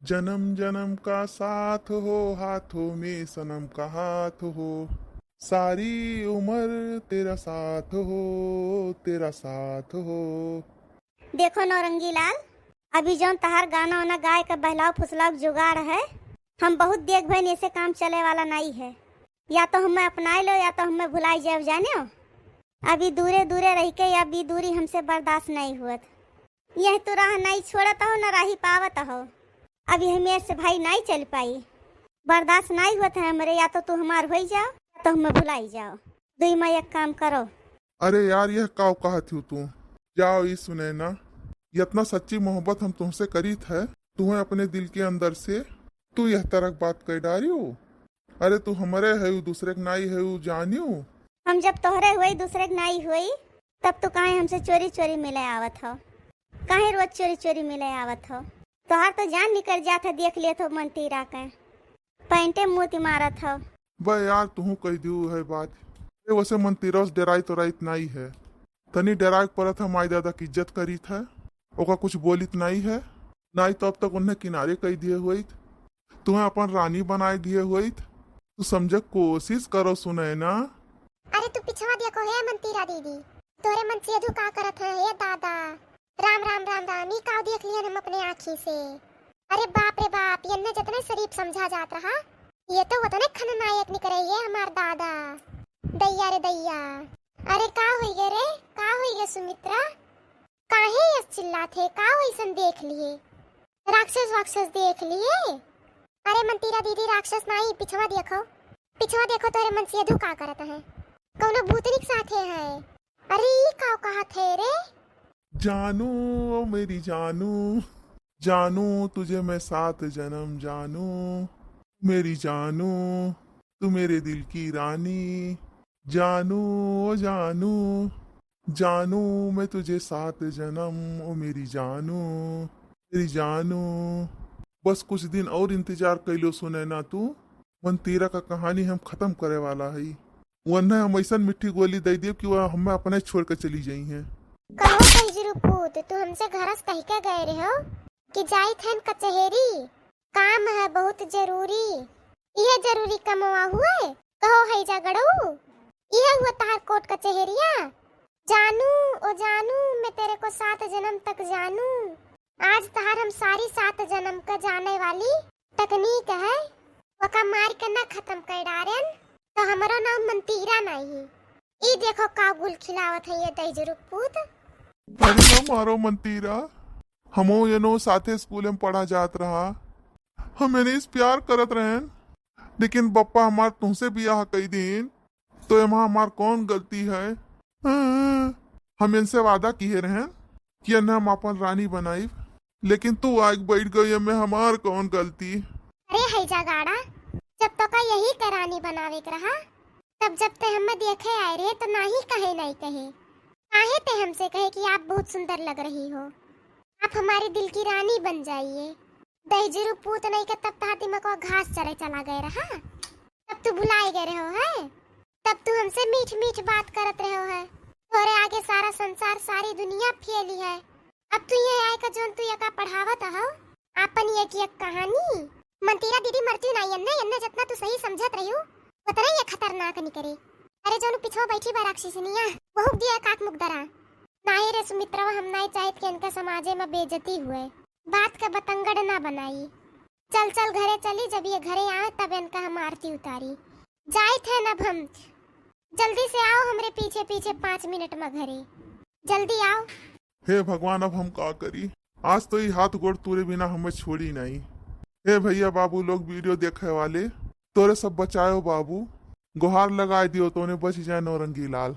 जन्म जन्म का साथ हो, हाथों में सनम का हाथ हो, सारी उम्र तेरा साथ हो, तेरा साथ हो। देखो नौरंगी लाल, अभी जौन तहार गाना वाना गाय का बहलाव फुसलाव जुगाड़ है, हम बहुत देख भई ऐसे काम चले वाला नहीं है। या तो हमें अपनाए लो या तो हमें भुलाई जाओ जाने। अभी दूरे दूरे रह के या भी दूरी हमसे बर्दाश्त नहीं हुआ। यह तो राह नहीं छोड़त हो न राही पावत हो। अभी हमें से भाई नहीं चल पाई, बर्दाश्त नहीं हुआ है हमारे। या तो तू हमार हो जाओ या तो हमें भुलाई जाओ। दुई में एक काम करो। अरे यार, यह काव कहा थी तू? जाओ ये सुने ना, इतना सच्ची मोहब्बत हम तुमसे करी है, तुम्हें अपने दिल के अंदर से तू यह तरह बात कर डारी हो। अरे तू हमारे है दूसरे के नाई है जानियो। हम जब तोहरे हुई दूसरे के नाई हुई तब तो काहे हमसे चोरी चोरी मिले आवत हो? काहे रोज चोरी चोरी मिले आवत हो? तोहार तो जान निकल जात है देख लिए तो मंटीरा के पैंटे मोती मारत हो। बे यार तू कह दियो है बात। वैसे मन तिरस डराई तो राइत नहीं है, तनी डराई परत है। माई दादा की इज्जत करी था, ओका कुछ बोलित नहीं है। नहीं तो अब तक उन्हें किनारे कह दिए हुई, तुम्हें अपन रानी बनाए दिए हुई। तू समझ कोशिश करो सुने ना। अरे तू पिछवा देखो है मंतीरा दीदी, तोरे मन से अधू का करत है हे दादा। राम राम राम राम, ई का देख लिया हम अपने आँखी से। अरे बाप रे बाप, ये न जितने शरीफ समझा जात रहा, ये तो उतने खलनायक निकले ये हमार दादा। दैया रे दैया। अरे का हुई गे रे, का हुई गे सुमित्रा? काहे ये चिल्लाते? का वैसन देख लिए? राक्षस वाक्षस देख लिए? अरे मंतीरा दीदी राक्षस नहीं, पिछवा देखो, पिछवा देखो तोरे मन से अधू का करत है। कौनो भूतनिक साथे है। अरे ई का कहा थे रे? जानू ओ मेरी जानू, जानू तुझे मैं 7 जन्म जानू, मेरी जानू तू मेरे दिल की रानी। जानू ओ जानू, जानू मैं तुझे 7 जन्म, ओ मेरी जानू, मेरी जानू। बस कुछ दिन और इंतजार कैलो सुने ना तू। मंतीरा का कहानी हम खत्म करे वाला है, वरना हम ऐसा मिट्टी गोली दे दिए कि वह हमें अपने छोड़ कर चली जाई हैं। कहो कहिजरू पूत, तू हमसे घरस कह के गए रहे हो कि जाई थन कचहरी, काम है बहुत जरूरी। यह जरूरी कमवा हुए कहो है जा गड़ू, यह हुआ तार कोट कचहरिया। जानू ओ जानू, मैं तेरे को 7 जन्म तक जानू। आज तार हम सारी 7 जन्म का जाने वाली तकनीक है, वका मार के ना खत्म कर डारेन तो हमारा नाम मंतीरा नहीं। ई देखो का गुल खिलावत है ये दैजरू पूत। अरे ना मारो मंतीरा, हमो ये नो साथे स्कूल में पढ़ा जात रहा, हम इस प्यार करत रहन। लेकिन बप्पा हमार तुमसे बियाह कई दिन, तो एमा हमार कौन गलती है? हम इनसे वादा किए रहन कि हम अपन रानी बनाई, लेकिन तू आग बैठ गई में हमार कौन गलती? अरे है जा गाड़ा, जब तो का यही करानी बनावे के रहा, तब जब ते हमें देखे आए रे तो नहीं कहे नहीं कहे। काहे ते हमसे कहे कि आप बहुत सुंदर लग रही हो, आप हमारे दिल की रानी बन जाइए। दहजरू पूत नहीं के तब ताती में को घास चरे चला गए रहा, तब तू भुलाए गए रहो है, तब तू हमसे मीठ मीठ बात करत रहो है। तोरे आगे सारा संसार सारी दुनिया फैली है। अब तू ये आए का जोन तू ये का पढ़ावत हो आपन ये की एक कहानी। मंतीरा दीदी मरती नहीं अन्ने अन्ने जितना तू सही समझत रही हो उतना ये खतरनाक नहीं करे। अरे जोन पिछवा बैठी बा राक्षसनिया, बहुत दिया काक मुकदरा। नाही रे सुमित्रा, हम नहीं चाहत कि इनका समाजे में बेइज्जती हुए। बात का बतंगड़ ना बनाई। चल चल घरे चली, जब ये घरे आए तब इनका हम आरती उतारी। जाए थे अब हम, जल्दी से आओ हमरे पीछे पीछे 5 मिनट में घरे, जल्दी आओ। हे भगवान, अब हम का करी? आज तो ये हाथ गोड़ तुरे बिना हमें छोड़ी नहीं। हे भैया बाबू लोग वीडियो देखे वाले, तोरे सब बचाओ बाबू, गुहार लगाए दियो तो उन्हें बच जाए नौरंगी लाल।